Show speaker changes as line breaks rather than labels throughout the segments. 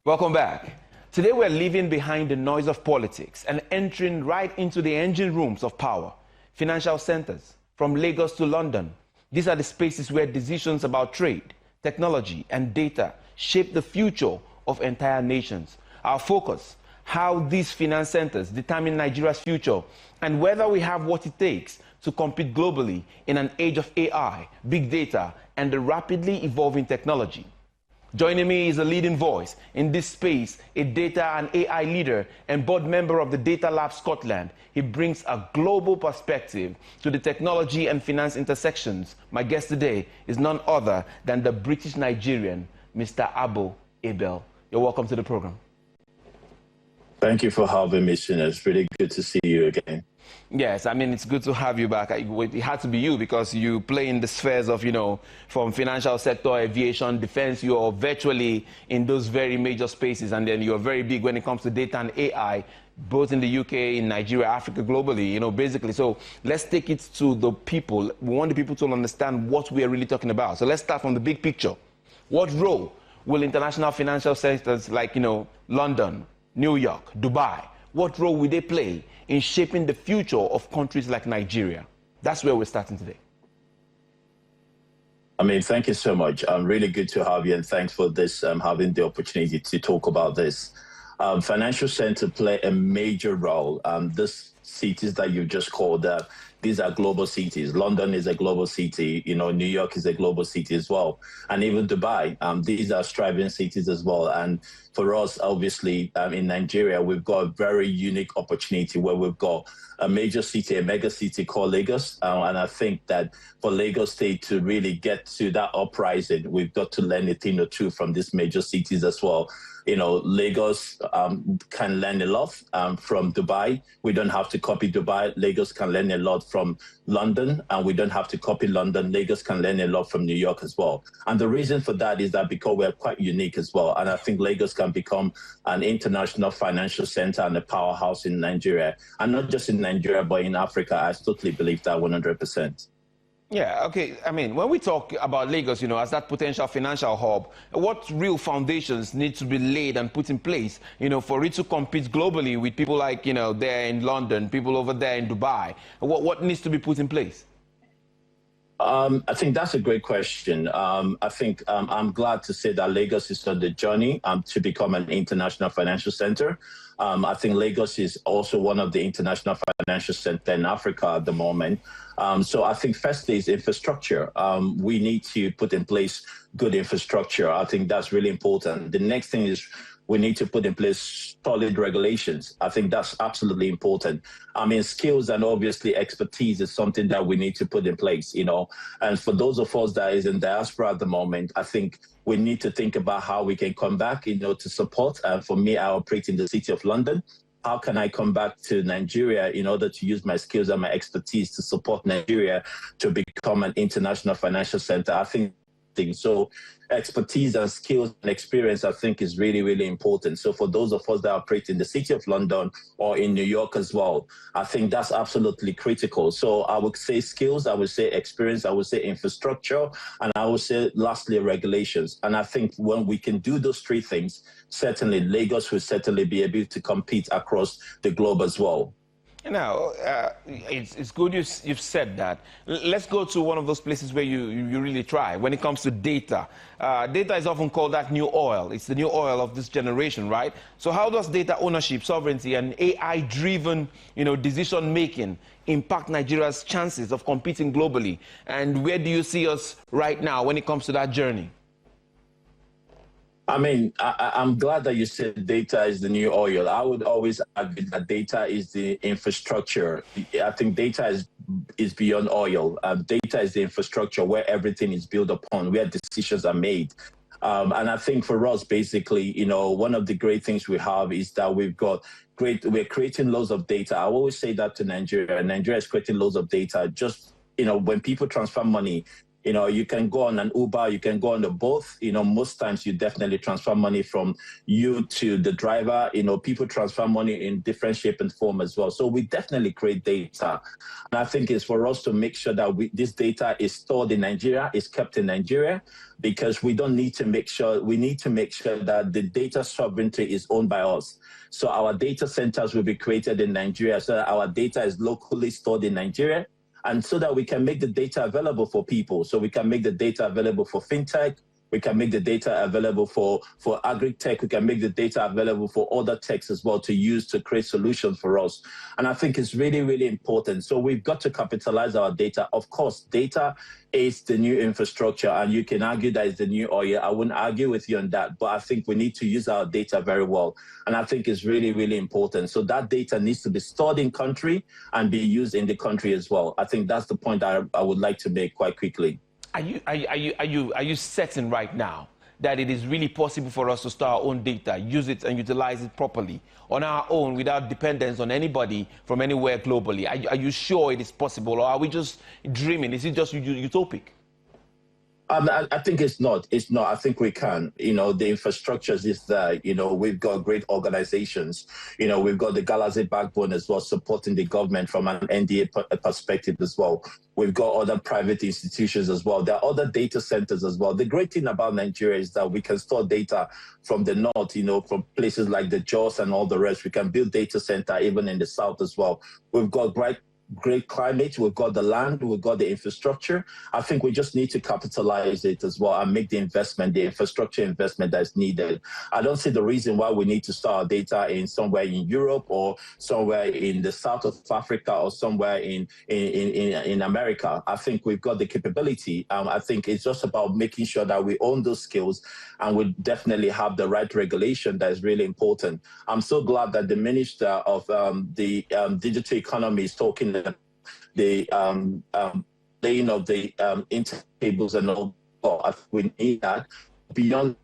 Welcome back. Today we're leaving behind the noise of politics and entering right into the engine rooms of power, financial centers, from Lagos to London. These are the spaces where decisions about trade, technology, and data shape the future of entire nations. Our focus, how these finance centers determine Nigeria's future and whether we have what it takes to compete globally in an age of AI, big data, and the rapidly evolving technology. Joining me is a leading voice in this space, a data and AI leader and board member of the Data Lab Scotland. He brings a global perspective to the technology and finance intersections. My guest today is none other than the British Nigerian, Mr. Abo Abel. You're welcome to the program.
Thank you for having me, Shina. It's really good to see you again.
Yes, I mean, it's good to have you back. It had to be you because you play in the spheres of, from financial sector, aviation, defense. You're virtually in those very major spaces. And then you're very big when it comes to data and AI, both in the UK, in Nigeria, Africa, globally, basically. So let's take it to the people. We want the people to understand what we are really talking about. So let's start from the big picture. What role will international financial centers like, London, New York, Dubai, what role will they play in shaping the future of countries like Nigeria? That's where we're starting today.
I mean, thank you so much. Really good to have you, and thanks for this, having the opportunity to talk about this. Financial centers play a major role. These cities that you just called, these are global cities. London is a global city. New York is a global city as well. And even Dubai, these are striving cities as well. And for us, obviously, in Nigeria, we've got a very unique opportunity where we've got a major city, a mega city called Lagos. And I think that for Lagos State to really get to that uprising, we've got to learn a thing or two from these major cities as well. Lagos can learn a lot from Dubai. We don't have to copy Dubai. Lagos can learn a lot from London, and we don't have to copy London. Lagos can learn a lot from New York as well. And the reason for that is that because we're quite unique as well. And I think Lagos can become an international financial center and a powerhouse in Nigeria. And not just in Nigeria, but in Africa. I totally believe that 100%.
Yeah, okay. I mean, when we talk about Lagos, as that potential financial hub, what real foundations need to be laid and put in place, for it to compete globally with people like, there in London, people over there in Dubai? What needs to be put in place?
I think that's a great question. I think I'm glad to say that Lagos is on the journey to become an international financial center. I think Lagos is also one of the international financial centers in Africa at the moment. So I think firstly is infrastructure. We need to put in place good infrastructure. I think that's really important. The next thing is we need to put in place solid regulations. I think that's absolutely important. I mean, skills and obviously expertise is something that we need to put in place, And for those of us that is in diaspora at the moment, I think we need to think about how we can come back, to support. For me, I operate in the City of London. How can I come back to Nigeria in order to use my skills and my expertise to support Nigeria to become an international financial center? I think so. Expertise and skills and experience, I think, is really, really important. So for those of us that operate in the City of London or in New York as well, I think that's absolutely critical. So I would say skills, I would say experience, I would say infrastructure, and I would say lastly regulations. And I think when we can do those three things, certainly Lagos will certainly be able to compete across the globe as well.
Now, it's good you've said that. Let's go to one of those places where you really try. When it comes to data, data is often called that new oil. It's the new oil of this generation, right? So how does data ownership, sovereignty, and AI-driven, decision-making impact Nigeria's chances of competing globally? And where do you see us right now when it comes to that journey?
I mean, I'm glad that you said data is the new oil. I would always argue that data is the infrastructure. I think data is beyond oil. Data is the infrastructure where everything is built upon, where decisions are made. And I think for us, basically, one of the great things we have is that we're creating loads of data. I always say that to Nigeria. Nigeria is creating loads of data. Just, when people transfer money, You know, you can go on an Uber, you can go on the both. You know, most times you definitely transfer money from you to the driver. You know, people transfer money in different shape and form as well. So we definitely create data. And I think it's for us to make sure that this data is stored in Nigeria, is kept in Nigeria, because we need to make sure that the data sovereignty is owned by us. So our data centers will be created in Nigeria so that our data is locally stored in Nigeria, and so that we can make the data available for people. So we can make the data available for fintech, we can make the data available for agri-tech, we can make the data available for other techs as well to use to create solutions for us. And I think it's really, really important. So we've got to capitalize our data. Of course, data is the new infrastructure, and you can argue that it's the new oil. I wouldn't argue with you on that, but I think we need to use our data very well. And I think it's really, really important. So that data needs to be stored in country and be used in the country as well. I think that's the point I would like to make quite quickly.
Are you certain right now that it is really possible for us to store our own data, use it and utilize it properly on our own without dependence on anybody from anywhere globally? Are you sure it is possible, or are we just dreaming? Is it just utopic?
I think it's not. It's not. I think we can. You know, the infrastructures is there. You know, we've got great organizations. You know, we've got the Galaxy backbone as well, supporting the government from an NDA perspective as well. We've got other private institutions as well. There are other data centers as well. The great thing about Nigeria is that we can store data from the north, you know, from places like the Jos and all the rest. We can build data center even in the south as well. We've got great climate, we've got the land, we've got the infrastructure. I think we just need to capitalize it as well and make the investment, the infrastructure investment that's needed. I don't see the reason why we need to store our data in somewhere in Europe or somewhere in the south of Africa or somewhere in America. I think we've got the capability. I think it's just about making sure that we own those skills, and we definitely have the right regulation that is really important. I'm so glad that the Minister of the Digital Economy is talking the laying of the intertables and all. We need that. Beyond,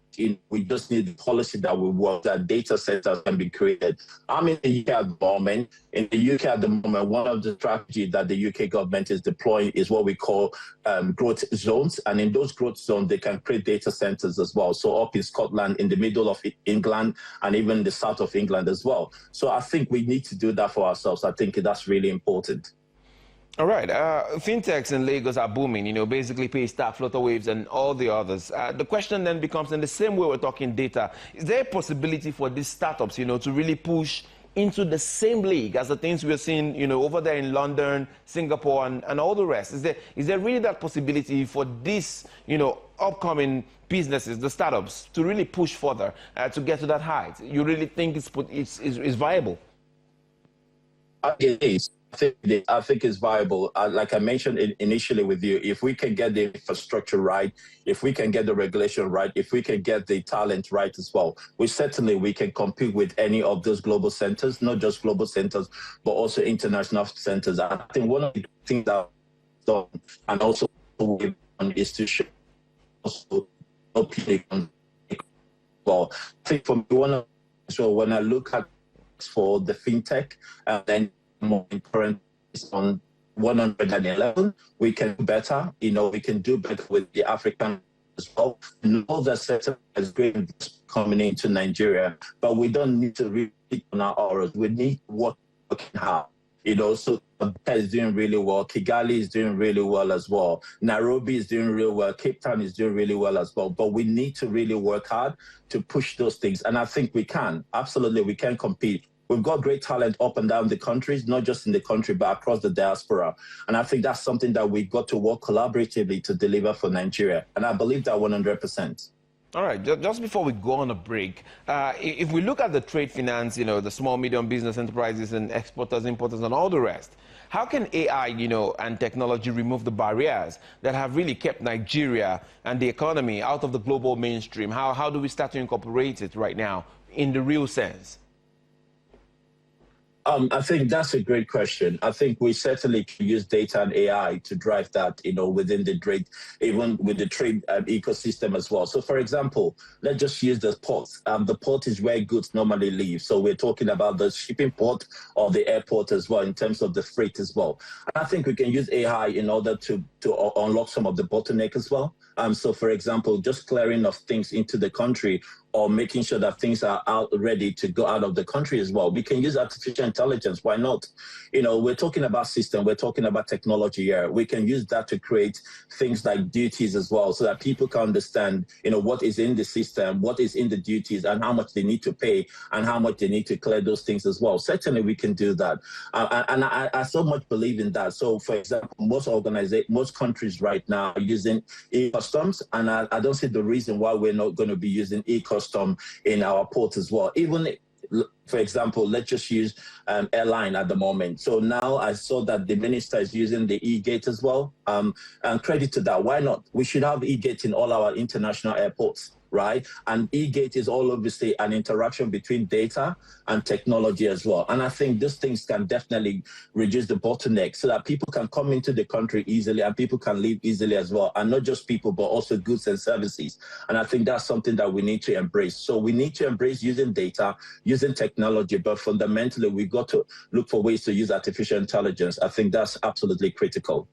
we just need the policy that will work, that data centers can be created. I'm in the UK at the moment. In the UK at the moment, one of the strategies that the UK government is deploying is what we call growth zones. And in those growth zones, they can create data centers as well. So up in Scotland, in the middle of England, and even the south of England as well. So I think we need to do that for ourselves. I think that's really important.
All right. Fintechs in Lagos are booming, you know, basically Paystack, Flutterwaves, and all the others. The question then becomes, in the same way we're talking data, is there a possibility for these startups, you know, to really push into the same league as the things we're seeing, you know, over there in London, Singapore, and all the rest? Is there really that possibility for these, you know, upcoming businesses, the startups, to really push further to get to that height? You really think it's viable?
It is. I think it's viable. Like I mentioned initially with you, if we can get the infrastructure right, if we can get the regulation right, if we can get the talent right as well, we can compete with any of those global centers, not just global centers, but also international centers. I think one of the things that I've done and also is to show also well. I think for me, when I look at for the fintech and then more current on 111, we can do better. You know, we can do better with the African as well. And all the sector is great coming into Nigeria, but we don't need to really on our auras. We need what we can have. You know, so Abuja is doing really well. Kigali is doing really well as well. Nairobi is doing really well. Cape Town is doing really well as well. But we need to really work hard to push those things. And I think we can. Absolutely, we can compete. We've got great talent up and down the countries, not just in the country, but across the diaspora. And I think that's something that we've got to work collaboratively to deliver for Nigeria. And I believe that 100%.
All right, just before we go on a break, if we look at the trade finance, you know, the small, medium business enterprises and exporters, importers, and all the rest, how can AI, you know, and technology remove the barriers that have really kept Nigeria and the economy out of the global mainstream? How do we start to incorporate it right now in the real sense?
I think that's a great question. I think we certainly can use data and AI to drive that, within the trade, even with the trade ecosystem as well. So, for example, let's just use the port. The port is where goods normally leave. So we're talking about the shipping port or the airport as well in terms of the freight as well. And I think we can use AI in order to unlock some of the bottleneck as well. So, for example, just clearing of things into the country or making sure that things are out ready to go out of the country as well. We can use artificial intelligence. Why not? We're talking about system. We're talking about technology here. We can use that to create things like duties as well so that people can understand, what is in the system, what is in the duties and how much they need to pay and how much they need to clear those things as well. Certainly we can do that. And I so much believe in that. So, for example, most countries right now are using e-customs, and I don't see the reason why we're not going to be using e-customs in our port as well. Even, for example, let's just use airline at the moment. So now I saw that the minister is using the e-gate as well. And credit to that. Why not? We should have e-gate in all our international airports, right? And e-gate is all obviously an interaction between data and technology as well. And I think these things can definitely reduce the bottleneck so that people can come into the country easily and people can live easily as well. And not just people, but also goods and services. And I think that's something that we need to embrace. So we need to embrace using data, using technology, but fundamentally we've got to look for ways to use artificial intelligence. I think that's absolutely critical.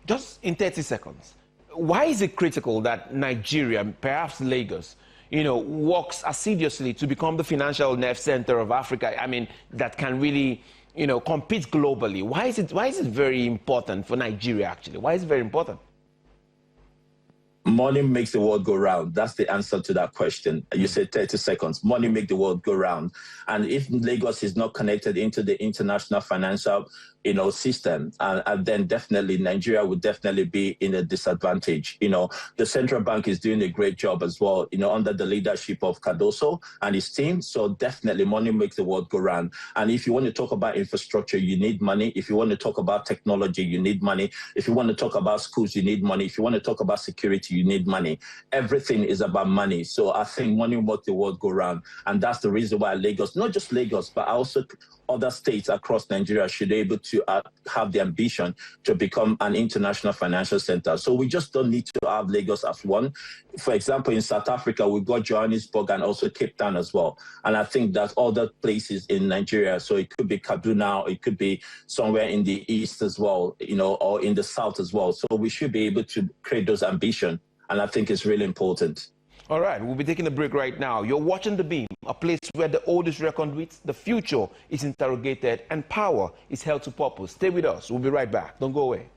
Just in 30 seconds. Why is it critical that Nigeria, perhaps Lagos, works assiduously to become the financial nerve center of Africa? I mean, that can really, compete globally. Why is it very important for Nigeria, actually? Why is it very important?
Money makes the world go round. That's the answer to that question. You said 30 seconds. Money makes the world go round. And if Lagos is not connected into the international financial, system, and then definitely Nigeria would definitely be in a disadvantage. The central bank is doing a great job as well, under the leadership of Cardoso and his team. So definitely money makes the world go round. And if you want to talk about infrastructure, you need money. If you want to talk about technology, you need money. If you want to talk about schools, you need money. If you want to talk about security, you need money. Everything is about money. So I think money makes the world go round. And that's the reason why Lagos, not just Lagos, but also other states across Nigeria should be able to have the ambition to become an international financial center. So we just don't need to have Lagos as one. For example, in South Africa, we've got Johannesburg and also Cape Town as well. And I think that other places in Nigeria, so it could be Kaduna, it could be somewhere in the east as well, or in the south as well. So we should be able to create those ambitions. And I think it's really important.
All right, we'll be taking a break right now. You're watching The Beam, a place where the old is reckoned with, the future is interrogated, and power is held to purpose. Stay with us. We'll be right back. Don't go away.